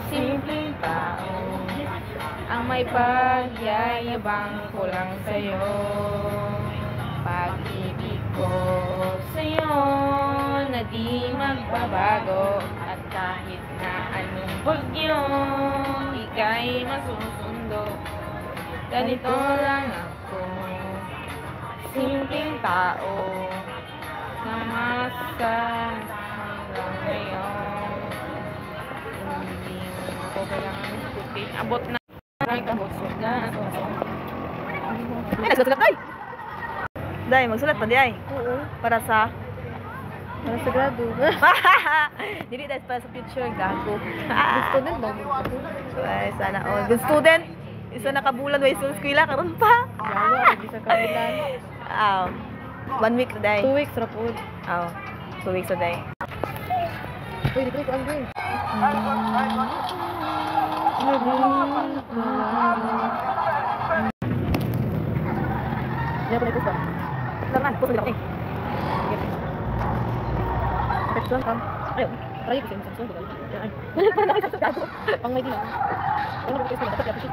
simpleng tao, ang may pagyayabang ko lang sa'yo. Pag-ibig ko sa'yo na di magbabago, at kahit na anong bagyo ika'y masusundo. Ganito lang ako, simpleng tao, na masa hanggang ngayon. Hindi ko kailangan ikutin. Abot na. Ay, abot na. Ay, nagsulat day! Day, magsulat pa day. Oo. Para sa... Para sa grado. Dili dahil para sa future, gago. Gusto din daw. Ay, sana all. Good student. Isa nakabulan wa isul eskwela karon pa. Yawa, hindi sa kabilan. 1 week na day. 2 weeks ra po. 2 weeks na day. Uy, di ko ang grade. Dia boleh kusah. Laman, puso dito. Petuan kan. Ayo, try kita macam tu. Ayo. Pang may gila. Kalau kita dapat dapat